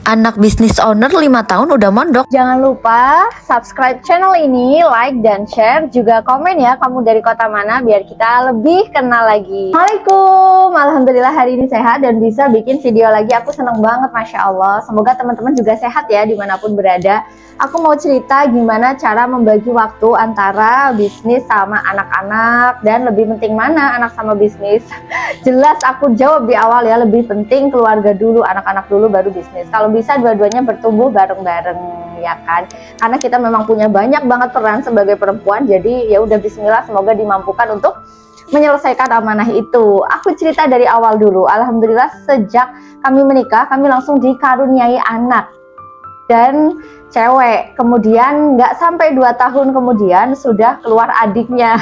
Anak bisnis owner 5 tahun udah mondok. Jangan lupa subscribe channel ini, like dan share, juga komen ya kamu dari kota mana biar kita lebih kenal lagi. Assalamualaikum, alhamdulillah hari ini sehat dan bisa bikin video lagi. Aku seneng banget, Masya Allah. Semoga teman-teman juga sehat ya dimanapun berada. Aku mau cerita gimana cara membagi waktu antara bisnis sama anak-anak, dan lebih penting mana anak sama bisnis. Jelas aku jawab di awal ya, lebih penting keluarga dulu, anak-anak dulu baru bisnis. Kalau bisa dua-duanya bertumbuh bareng-bareng ya kan, karena kita memang punya banyak banget peran sebagai perempuan. Jadi ya udah, bismillah, semoga dimampukan untuk menyelesaikan amanah itu. Aku cerita dari awal dulu. Alhamdulillah sejak kami menikah, kami langsung dikaruniai anak dan cewek. Kemudian nggak sampai 2 tahun kemudian sudah keluar adiknya.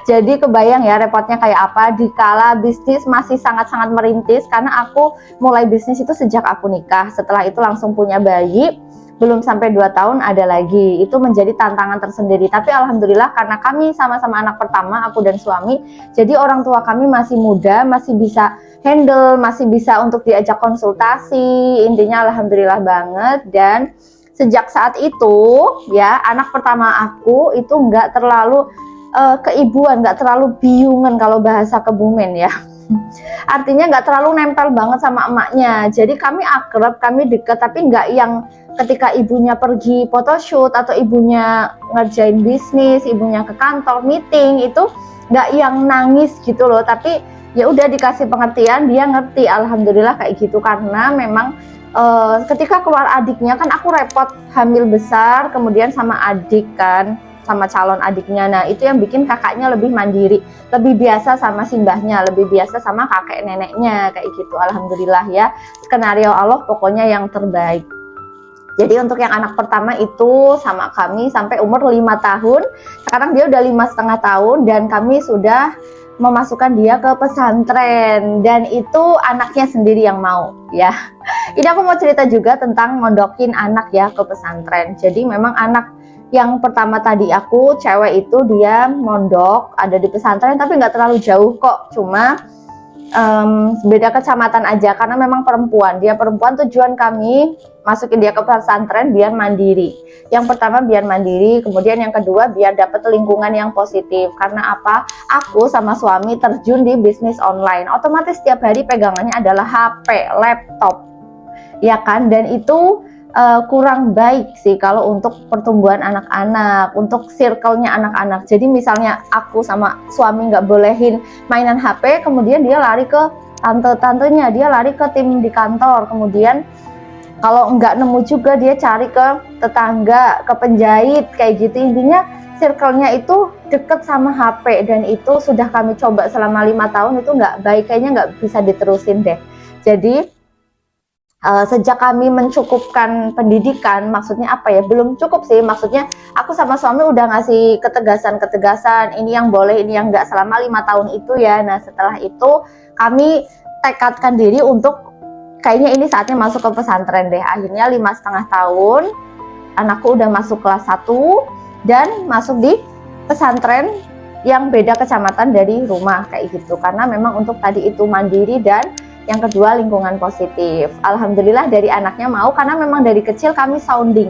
Jadi kebayang ya repotnya kayak apa dikala bisnis masih sangat-sangat merintis, karena aku mulai bisnis itu sejak aku nikah. Setelah itu langsung punya bayi, belum sampai 2 tahun ada lagi. Itu menjadi tantangan tersendiri. Tapi alhamdulillah karena kami sama-sama anak pertama, aku dan suami, jadi orang tua kami masih muda, masih bisa handle, masih bisa untuk diajak konsultasi. Intinya alhamdulillah banget. Dan sejak saat itu ya, anak pertama aku itu nggak terlalu keibuan, nggak terlalu biungan kalau bahasa Kebumen ya. Artinya nggak terlalu nempel banget sama emaknya. Jadi kami akrab, kami deket, tapi nggak yang ketika ibunya pergi photoshoot atau ibunya ngerjain bisnis, ibunya ke kantor meeting, itu nggak yang nangis gitu loh. Tapi ya udah dikasih pengertian, dia ngerti, alhamdulillah kayak gitu. Karena memang ketika keluar adiknya kan aku repot, hamil besar, kemudian sama adik kan, sama calon adiknya. Nah itu yang bikin kakaknya lebih mandiri, lebih biasa sama simbahnya, lebih biasa sama kakek neneknya kayak gitu. Alhamdulillah ya, skenario Allah pokoknya yang terbaik. Jadi untuk yang anak pertama itu sama kami sampai umur 5 tahun. Sekarang dia udah 5,5 tahun dan kami sudah memasukkan dia ke pesantren, dan itu anaknya sendiri yang mau ya. Ini aku mau cerita juga tentang mondokin anak ya ke pesantren. Jadi memang anak yang pertama tadi aku, cewek itu, dia mondok ada di pesantren tapi nggak terlalu jauh kok, cuma beda kecamatan aja karena memang perempuan. Dia perempuan, tujuan kami masukin dia ke pesantren biar mandiri. Yang pertama biar mandiri, kemudian yang kedua biar dapat lingkungan yang positif. Karena apa? Aku sama suami terjun di bisnis online, otomatis setiap hari pegangannya adalah HP, laptop ya kan, dan itu kurang baik sih kalau untuk pertumbuhan anak-anak, untuk circle-nya anak-anak. Jadi misalnya aku sama suami nggak bolehin mainan HP, kemudian dia lari ke tante-tantenya, dia lari ke tim di kantor, kemudian kalau nggak nemu juga dia cari ke tetangga, ke penjahit, kayak gitu. Intinya circle-nya itu deket sama HP, dan itu sudah kami coba selama 5 tahun, itu nggak baik, kayaknya nggak bisa diterusin deh. Jadi sejak kami mencukupkan pendidikan, maksudnya apa ya, belum cukup sih, maksudnya aku sama suami udah ngasih ketegasan, ini yang boleh, ini yang enggak, selama 5 tahun itu ya. Nah setelah itu kami tekadkan diri untuk kayaknya ini saatnya masuk ke pesantren deh. Akhirnya 5,5 tahun anakku udah masuk kelas 1 dan masuk di pesantren yang beda kecamatan dari rumah kayak gitu, karena memang untuk tadi itu mandiri, dan yang kedua lingkungan positif. Alhamdulillah dari anaknya mau, karena memang dari kecil kami sounding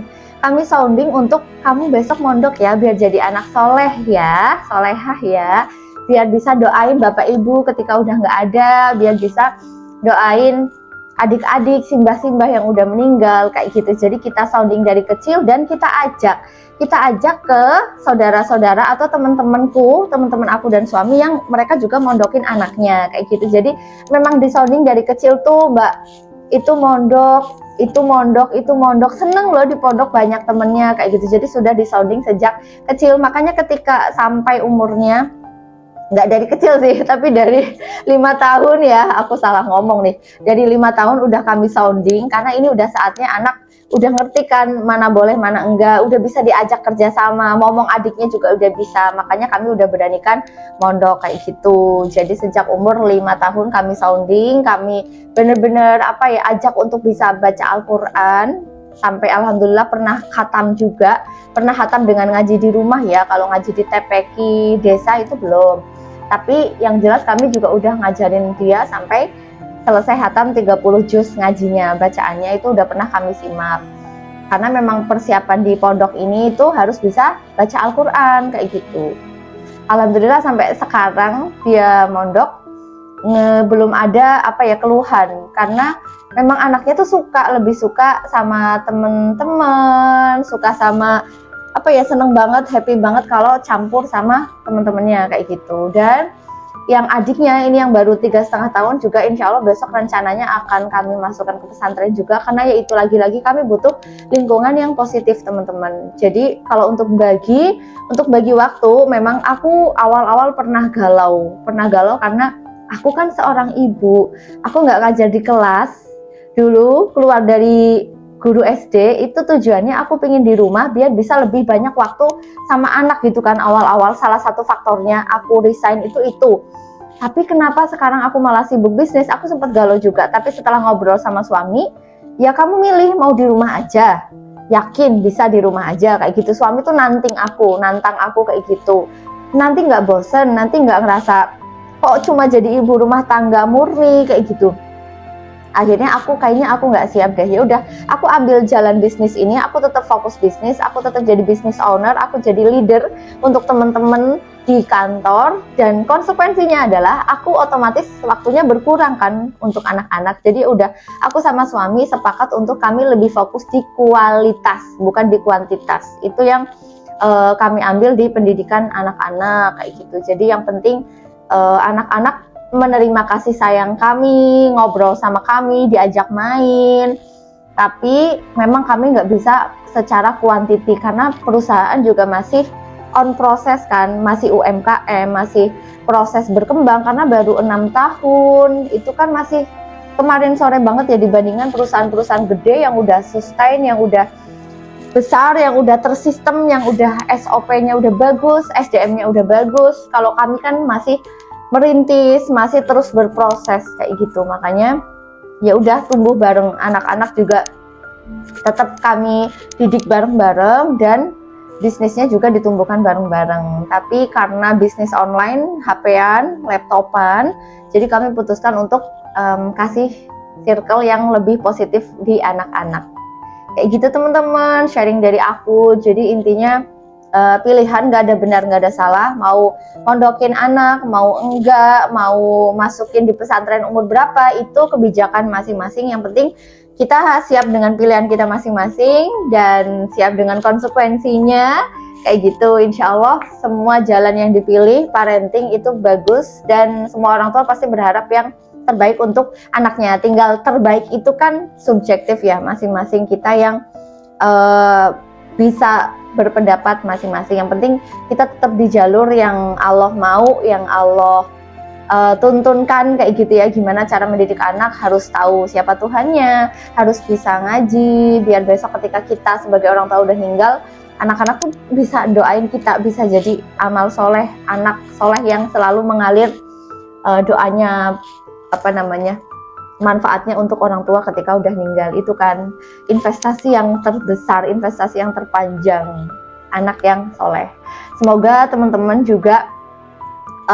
untuk kamu besok mondok ya biar jadi anak soleh ya, solehah ya, biar bisa doain bapak ibu ketika udah nggak ada, biar bisa doain adik-adik, simbah-simbah yang udah meninggal kayak gitu. Jadi kita sounding dari kecil, dan kita ajak ke saudara-saudara atau teman-temanku, teman-teman aku dan suami yang mereka juga mondokin anaknya kayak gitu. Jadi memang disounding dari kecil tuh, Mbak, itu mondok, seneng loh di pondok, banyak temennya kayak gitu. Jadi sudah disounding sejak kecil. Makanya ketika sampai umurnya, nggak dari kecil sih, tapi dari 5 tahun ya, aku salah ngomong nih, dari 5 tahun udah kami sounding, karena ini udah saatnya anak udah ngerti kan mana boleh mana enggak, udah bisa diajak kerjasama, ngomong adiknya juga udah bisa. Makanya kami udah beranikan mondok kayak gitu. Jadi sejak umur 5 tahun kami sounding, kami bener-bener apa ya, ajak untuk bisa baca Al-Quran, sampai alhamdulillah pernah khatam juga, pernah khatam dengan ngaji di rumah ya. Kalau ngaji di TPQ desa itu belum, tapi yang jelas kami juga udah ngajarin dia sampai selesai hatam 30 juz ngajinya, bacaannya itu udah pernah kami simak. Karena memang persiapan di pondok ini itu harus bisa baca Al-Quran kayak gitu. Alhamdulillah sampai sekarang dia mondok belum ada keluhan, karena memang anaknya tuh lebih suka sama temen-temen, suka sama seneng banget, happy banget kalau campur sama temen-temennya kayak gitu. Dan yang adiknya ini yang baru 3,5 tahun juga insya Allah besok rencananya akan kami masukkan ke pesantren juga, karena yaitu lagi-lagi kami butuh lingkungan yang positif teman-teman. Jadi kalau untuk bagi waktu, memang aku awal-awal pernah galau karena aku kan seorang ibu, aku nggak ngajar di kelas. Dulu keluar dari guru SD itu tujuannya aku pengen di rumah biar bisa lebih banyak waktu sama anak gitu kan. Awal-awal salah satu faktornya aku resign itu. Tapi kenapa sekarang aku malah sibuk bisnis? Aku sempat galau juga. Tapi setelah ngobrol sama suami, ya kamu milih mau di rumah aja, yakin bisa di rumah aja kayak gitu. Suami tuh nantang aku kayak gitu. Nanti nggak bosen, nanti nggak ngerasa kok cuma jadi ibu rumah tangga murni kayak gitu. Akhirnya aku nggak siap deh. Ya udah, aku ambil jalan bisnis ini, aku tetap fokus bisnis, aku tetap jadi business owner, aku jadi leader untuk teman-teman di kantor, dan konsekuensinya adalah aku otomatis waktunya berkurang kan untuk anak-anak. Jadi udah, aku sama suami sepakat untuk kami lebih fokus di kualitas, bukan di kuantitas. Itu yang kami ambil di pendidikan anak-anak kayak gitu. Jadi yang penting anak-anak menerima kasih sayang kami, ngobrol sama kami, diajak main. Tapi memang kami nggak bisa secara kuantiti karena perusahaan juga masih on proses kan, masih UMKM, masih proses berkembang karena baru 6 tahun. Itu kan masih kemarin sore banget ya dibandingkan perusahaan-perusahaan gede yang udah sustain, yang udah besar, yang udah tersistem, yang udah SOP-nya udah bagus, SDM-nya udah bagus. Kalau kami kan masih merintis, masih terus berproses kayak gitu. Makanya ya udah, tumbuh bareng anak-anak juga tetap kami didik bareng-bareng, dan bisnisnya juga ditumbuhkan bareng-bareng. Tapi karena bisnis online, HP-an, laptopan, jadi kami putuskan untuk kasih circle yang lebih positif di anak-anak. Kayak gitu teman-teman, sharing dari aku. Jadi intinya pilihan gak ada benar, gak ada salah. Mau mondokin anak, mau enggak, mau masukin di pesantren umur berapa, itu kebijakan masing-masing. Yang penting kita siap dengan pilihan kita masing-masing dan siap dengan konsekuensinya. Kayak gitu, insya Allah semua jalan yang dipilih parenting itu bagus, dan semua orang tua pasti berharap yang terbaik untuk anaknya. Tinggal terbaik itu kan subjektif ya, masing-masing kita yang bisa berpendapat masing-masing. Yang penting kita tetap di jalur yang Allah mau, yang Allah tuntunkan kayak gitu ya. Gimana cara mendidik anak, harus tahu siapa Tuhannya, harus bisa ngaji, biar besok ketika kita sebagai orang tua udah meninggal, anak-anak tuh bisa doain kita, bisa jadi amal soleh, anak soleh yang selalu mengalir doanya, manfaatnya untuk orang tua ketika udah meninggal. Itu kan investasi yang terbesar, investasi yang terpanjang, anak yang soleh. Semoga teman-teman juga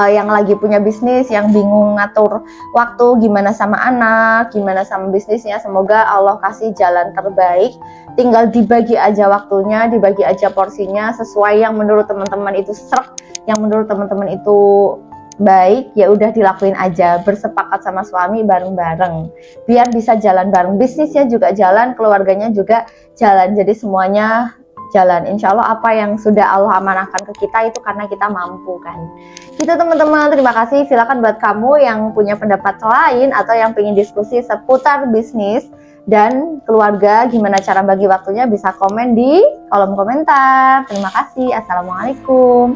yang lagi punya bisnis, yang bingung ngatur waktu gimana sama anak, gimana sama bisnisnya, semoga Allah kasih jalan terbaik. Tinggal dibagi aja waktunya, dibagi aja porsinya sesuai yang menurut teman-teman itu srek, yang menurut teman-teman itu baik, ya udah dilakuin aja, bersepakat sama suami bareng-bareng biar bisa jalan bareng, bisnisnya juga jalan, keluarganya juga jalan, jadi semuanya jalan. Insya Allah apa yang sudah Allah amanahkan ke kita itu karena kita mampu kan. Itu teman-teman, terima kasih. Silakan buat kamu yang punya pendapat lain atau yang pengen diskusi seputar bisnis dan keluarga, gimana cara bagi waktunya, bisa komen di kolom komentar. Terima kasih. Assalamualaikum.